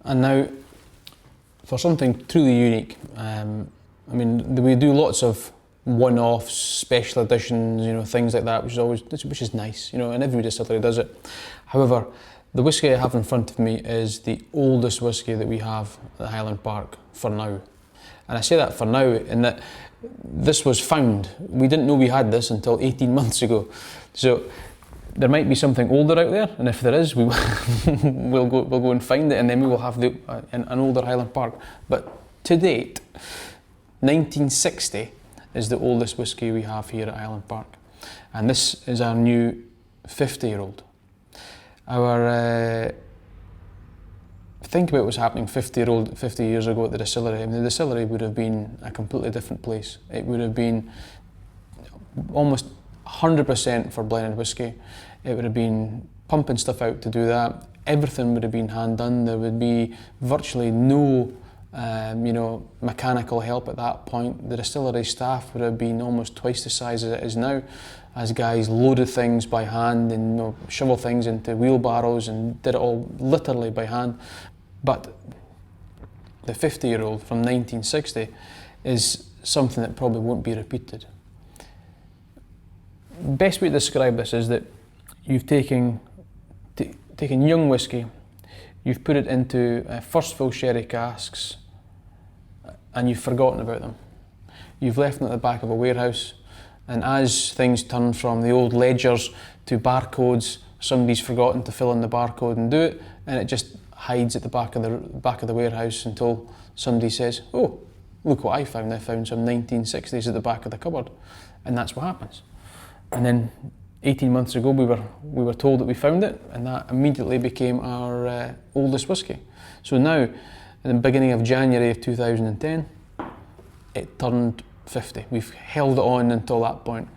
And now, for something truly unique, I mean, we do lots of one-offs, special editions, things like that, which is nice, and every distillery does it. However, the whiskey I have in front of me is the oldest whiskey that we have at Highland Park for now. And I say that for now in that this was found. We didn't know we had this until 18 months ago. So there might be something older out there, and if there is, we'll go and find it, and then we will have an older Highland Park. But to date, 1960 is the oldest whiskey we have here at Highland Park. And this is our new 50-year-old. Think about what's happening 50 years ago at the distillery. I mean, the distillery would have been a completely different place. It would have been almost 100% for blended whiskey. It would have been pumping stuff out to do that. Everything would have been hand done. There would be virtually no mechanical help at that point. The distillery staff would have been almost twice the size as it is now, as guys loaded things by hand and shovel things into wheelbarrows and did it all literally by hand. But the 50-year-old from 1960 is something that probably won't be repeated. Best way to describe this is that you've taken young whiskey, you've put it into first fill sherry casks, and you've forgotten about them. You've left them at the back of a warehouse, and as things turn from the old ledgers to barcodes, somebody's forgotten to fill in the barcode and do it, and it just hides at the back of the warehouse until somebody says, "Oh, look what I found! I found some 1960s at the back of the cupboard," and that's what happens. And then 18 months ago, we were told that we found it, and that immediately became our oldest whiskey. So now, in the beginning of January of 2010, it turned 50. We've held it on until that point.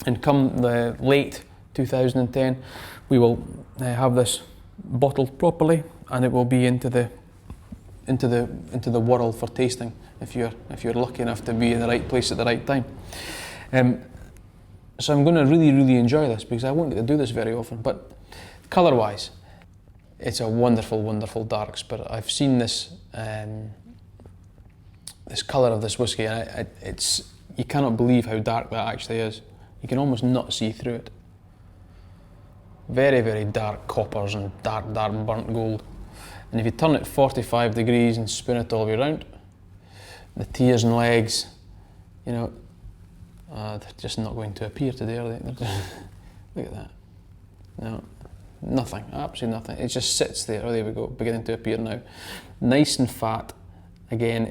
And come the late 2010, we will have this bottled properly, and it will be into the world for tasting if you're lucky enough to be in the right place at the right time. So I'm going to really, really enjoy this because I won't get to do this very often. But colour-wise, it's a wonderful, wonderful dark spirit. I've seen this this colour of this whiskey, and you cannot believe how dark that actually is. You can almost not see through it. Very, very dark coppers and dark, dark burnt gold. And if you turn it 45 degrees and spin it all the way around, the tears and legs, they're just not going to appear today, are they? Look at that. No, nothing, absolutely nothing. It just sits there. Oh, there we go, beginning to appear now. Nice and fat. Again,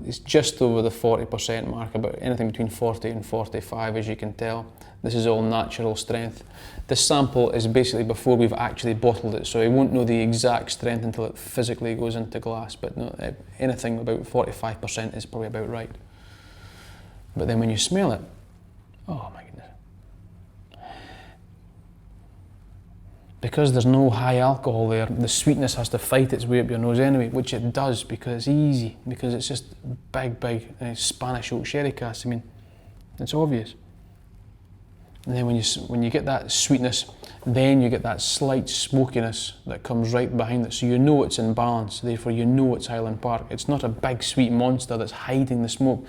it's just over the 40% mark, about anything between 40 and 45, as you can tell. This is all natural strength. This sample is basically before we've actually bottled it, so we won't know the exact strength until it physically goes into glass, but no, anything about 45% is probably about right. But then when you smell it, oh my goodness. Because there's no high alcohol there, the sweetness has to fight its way up your nose anyway, which it does because it's easy, because it's just big Spanish oak sherry casks. I mean, it's obvious. And then when you get that sweetness, then you get that slight smokiness that comes right behind it, so you know it's in balance, therefore you know it's Highland Park. It's not a big sweet monster that's hiding the smoke.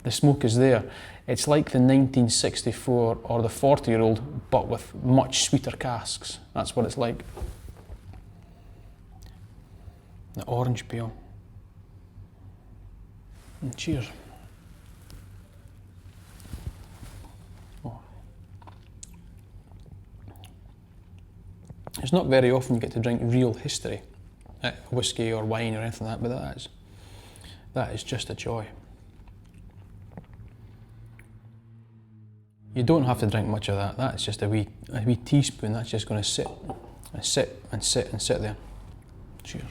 The smoke is there. It's like the 1964 or the 40-year-old, but with much sweeter casks. That's what it's like. The orange peel. And cheers. Oh. It's not very often you get to drink real history, whiskey or wine or anything like that, but that is just a joy. You don't have to drink much of that. That's just a wee teaspoon. That's just going to sit and sit and sit and sit there. Cheers.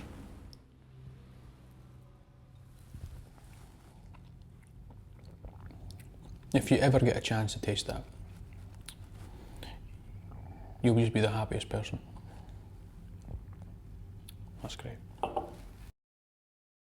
If you ever get a chance to taste that, you'll just be the happiest person. That's great.